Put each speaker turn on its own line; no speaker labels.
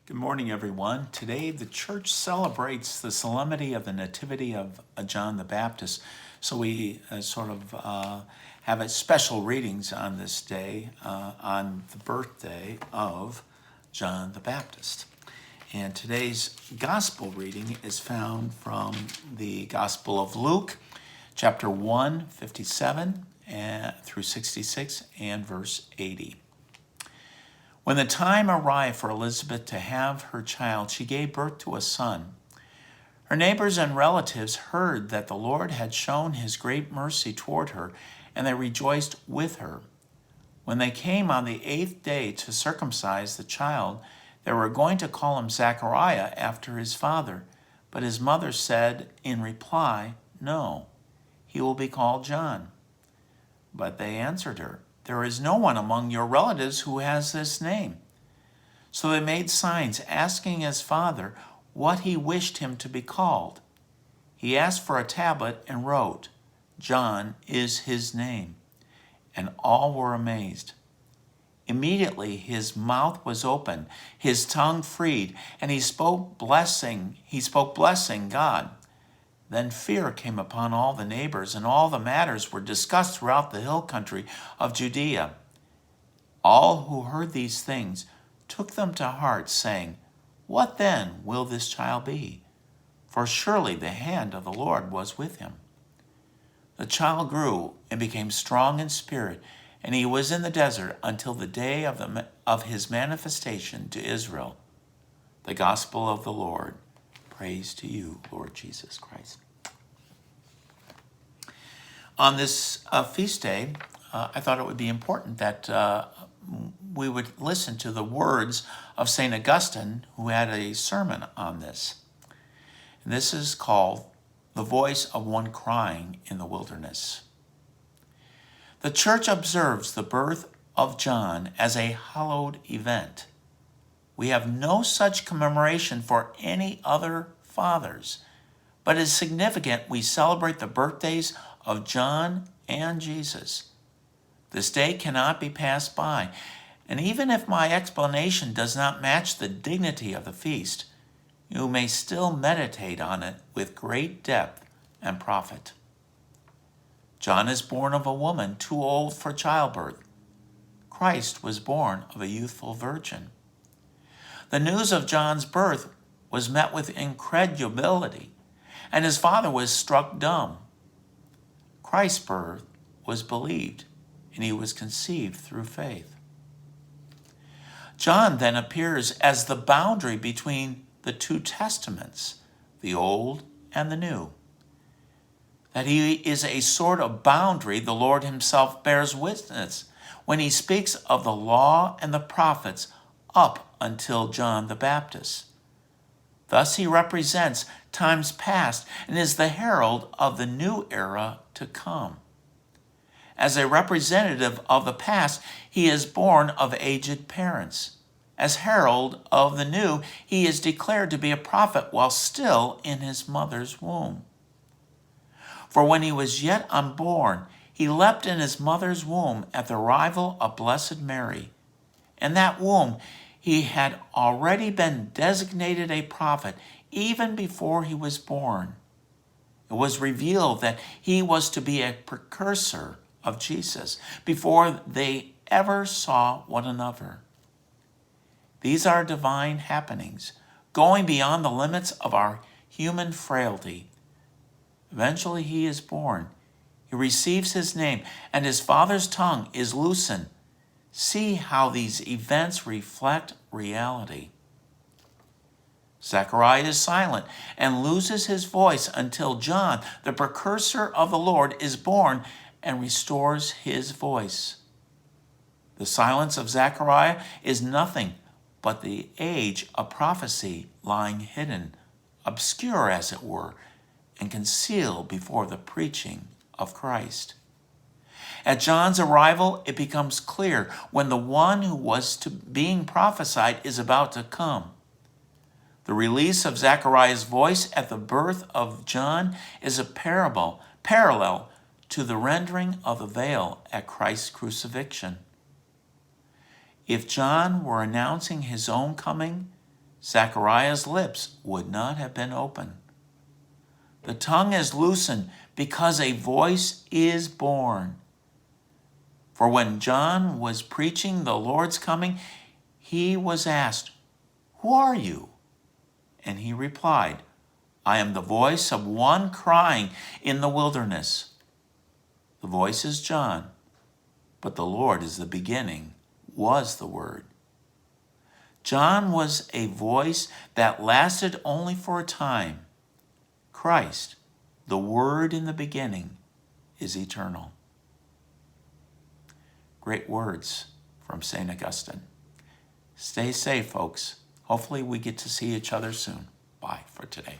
Good morning, everyone. Today, the church celebrates the solemnity of the Nativity of John the Baptist. So we have a special readings on this day, on the birthday of John the Baptist. And today's gospel reading is found from the Gospel of Luke, chapter 1, 57 through 66, and verse 80. When the time arrived for Elizabeth to have her child, she gave birth to a son. Her neighbors and relatives heard that the Lord had shown his great mercy toward her, and they rejoiced with her. When they came on the 8th day to circumcise the child, they were going to call him Zechariah after his father, but his mother said in reply, "No, he will be called John." But they answered her, "There is no one among your relatives who has this name." So they made signs asking his father what he wished him to be called. He asked for a tablet and wrote, "John is his name." And all were amazed. Immediately his mouth was open, his tongue freed, and he spoke blessing God. Then fear came upon all the neighbors, and all the matters were discussed throughout the hill country of Judea. All who heard these things took them to heart, saying, "What then will this child be? For surely the hand of the Lord was with him." The child grew and became strong in spirit, and he was in the desert until the day of his manifestation to Israel. The gospel of the Lord. Praise to you, Lord Jesus Christ. On this feast day, I thought it would be important that we would listen to the words of St. Augustine, who had a sermon on this. And this is called "The Voice of One Crying in the Wilderness." The Church observes the birth of John as a hallowed event. We have no such commemoration for any other fathers, but it is significant we celebrate the birthdays of John and Jesus. This day cannot be passed by, and even if my explanation does not match the dignity of the feast, you may still meditate on it with great depth and profit. John is born of a woman too old for childbirth. Christ was born of a youthful virgin. The news of John's birth was met with incredulity, and his father was struck dumb. Christ's birth was believed, and he was conceived through faith. John then appears as the boundary between the two testaments, the Old and the New. That he is a sort of boundary, the Lord himself bears witness when he speaks of the law and the prophets up until John the Baptist. Thus he represents times past and is the herald of the new era to come. As a representative of the past, he is born of aged parents. As herald of the new, he is declared to be a prophet while still in his mother's womb. For when he was yet unborn, he leapt in his mother's womb at the arrival of Blessed Mary. In that womb, he had already been designated a prophet even before he was born. It was revealed that he was to be a precursor of Jesus before they ever saw one another. These are divine happenings, going beyond the limits of our human frailty. Eventually he is born. He receives his name, and his father's tongue is loosened. See how these events reflect reality. Zechariah is silent and loses his voice until John, the precursor of the Lord, is born and restores his voice. The silence of Zechariah is nothing but the age of prophecy lying hidden, obscure as it were, and concealed before the preaching of Christ. At John's arrival, it becomes clear when the one who was being prophesied is about to come. The release of Zechariah's voice at the birth of John is a parallel to the rendering of the veil at Christ's crucifixion. If John were announcing his own coming, Zechariah's lips would not have been open. The tongue is loosened because a voice is born. For when John was preaching the Lord's coming, he was asked, "Who are you?" And he replied, "I am the voice of one crying in the wilderness." The voice is John, but the Lord is the beginning, was the Word. John was a voice that lasted only for a time. Christ, the Word in the beginning, is eternal. Great words from St. Augustine. Stay safe, folks. Hopefully we get to see each other soon. Bye for today.